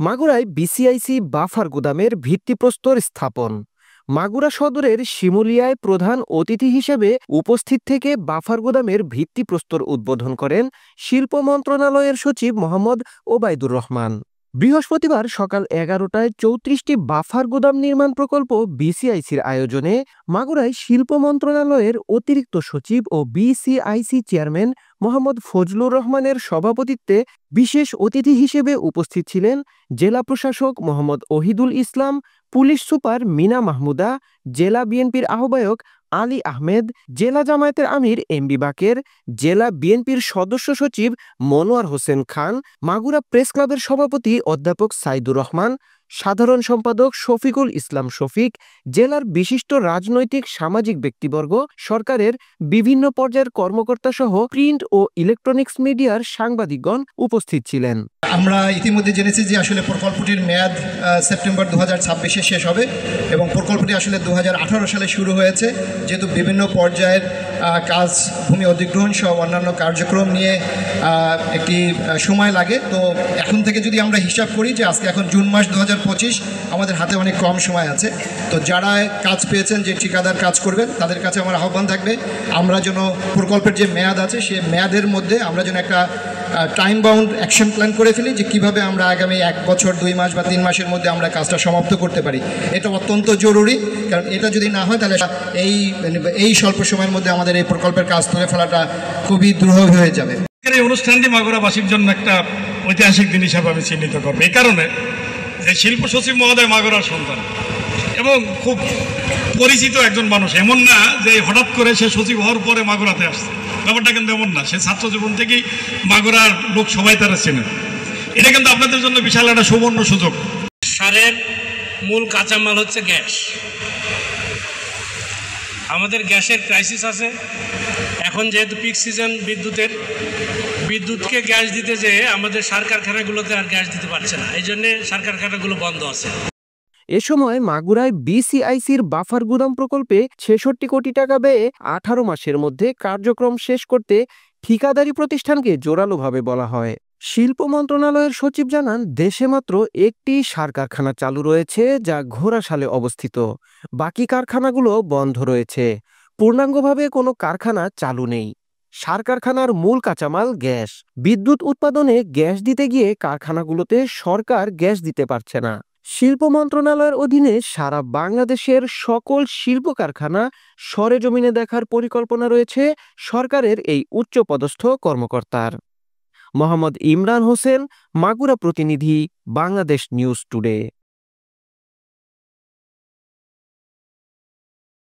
মাগুরায় BCIC buffer গুদামের ভিত্তিপ্রস্তর স্থাপন। মাগুরা সদরের শিমুলিয়ায় প্রধান অতিথি হিসেবে উপস্থিত থেকে বাফার গুদামের ভিত্তিপ্রস্তর উদ্বোধন করেন শিল্প মন্ত্রণালয়ের সচিব মোহাম্মদ ওবায়দুর রহমান। বৃহস্পতিবার সকাল 11টায় 34টি বাফার গুদাম নির্মাণ প্রকল্প বিসিআইসির আয়োজনে মাগুরায় শিল্প মন্ত্রণালয়ের অতিরিক্ত সচিব ও বিসিআইসি চেয়ারম্যান মোহাম্মদ ফজলুর রহমানের সভাপতিত্বে বিশেষ অতিথি হিসেবে উপস্থিত ছিলেন জেলা প্রশাসক মোহাম্মদ ওহিদুল ইসলাম, পুলিশ সুপার মিনা মাহমুদা, জেলা বিএনপির আহ্বায়ক আলী আহমেদ, জেলা জামায়াতের আমির এমবি বাকের, জেলা বিএনপির সদস্য সচিব মনোয়ার হোসেন খান, মাগুরা প্রেস ক্লাবের সভাপতি অধ্যাপক সাইদুর রহমান, সাধারণ সম্পাদক শফিকুল ইসলাম শফিক, জেলার বিশিষ্ট রাজনৈতিক সামাজিক ব্যক্তিবর্গ, সরকারের বিভিন্ন পর্যায়ের কর্মকর্তা সহ প্রিন্ট ও ইলেকট্রনিক্স মিডিয়ার সাংবাদিকগণ উপস্থিত ছিলেন। আমরা ইতিমধ্যে জেনেছি যে আসলে প্রকল্পটির মেয়াদ সেপ্টেম্বর 2026-এ শেষ হবে এবং প্রকল্পটি আসলে 2018 সালে শুরু হয়েছে। যেহেতু বিভিন্ন পর্যায়ের কাজ, ভূমি অধিগ্রহণ সহ অন্যান্য কার্যক্রম নিয়ে একটি সময় লাগে, তো এখন থেকে যদি আমরা হিসাব করি যে আজকে এখন জুন মাস 2025, আমাদের হাতে অনেক কম সময় আছে। তো যারা কাজ পেয়েছেন, যে ঠিকাদার কাজ করবেন, তাদের কাছে আমার আহ্বান থাকবে আমরা যেন প্রকল্পের যে মেয়াদ আছে সে মেয়াদের মধ্যে আমরা যেন একটা টাইম বাউন্ড অ্যাকশন প্ল্যান করে ফেলি, যে কীভাবে আমরা আগামী 1 বছর 2 মাস বা 3 মাসের মধ্যে আমরা কাজটা সমাপ্ত করতে পারি। এটা অত্যন্ত জরুরি, কারণ এটা যদি না হয় তাহলে এই স্বল্প সময়ের মধ্যে আমাদের এই প্রকল্পের কাজ তুলে ফেলাটা খুবই দুরূহ হয়ে যাবে। এই অনুষ্ঠানটি মাগুরাবাসীর জন্য একটা ঐতিহাসিক দিন হিসাবে আমি চিহ্নিত করবো, এই কারণে যে শিল্প সচিব মহোদয় মাগুরার সন্তান এবং খুব পরিচিত একজন মানুষ। এমন না যে হঠাৎ করে সে সচিব হওয়ার পরে মাগুরাতে আসছে, ব্যাপারটা কিন্তু এমন না। সে ছাত্র জীবন থেকেই মাগুরার লোক সবাই তারা চেনে। এটা কিন্তু আপনাদের জন্য বিশাল একটা সুবর্ণ সুযোগ। সারের মূল কাঁচামাল হচ্ছে গ্যাস। আমাদের গ্যাসের ক্রাইসিস আছে এখন, যেহেতু পিক সিজন বিদ্যুৎকে গ্যাস দিতে যেয়ে আমাদের সার কারখানাগুলোতে আর গ্যাস দিতে পারছে না, এই জন্যে সার কারখানাগুলো বন্ধ আছে। এ সময় মাগুরায় বিসিআইসির বাফার গুদাম প্রকল্পে 66 কোটি টাকা ব্যয়ে 18 মাসের মধ্যে কার্যক্রম শেষ করতে ঠিকাদারি প্রতিষ্ঠানকে জোরালোভাবে বলা হয়। শিল্প মন্ত্রণালয়ের সচিব জানান, দেশে মাত্র একটি সার কারখানা চালু রয়েছে, যা ঘোড়াশালে অবস্থিত। বাকি কারখানাগুলো বন্ধ রয়েছে। পূর্ণাঙ্গভাবে কোনো কারখানা চালু নেই। সার কারখানার মূল কাঁচামাল গ্যাস। বিদ্যুৎ উৎপাদনে গ্যাস দিতে গিয়ে কারখানাগুলোতে সরকার গ্যাস দিতে পারছে না। শিল্প মন্ত্রণালয়ের অধীনে সারা বাংলাদেশের সকল শিল্প কারখানা সরেজমিনে দেখার পরিকল্পনা রয়েছে সরকারের এই উচ্চপদস্থ কর্মকর্তার। মোহাম্মদ ইমরান হোসেন, মাগুরা প্রতিনিধি, বাংলাদেশ নিউজ টুডে।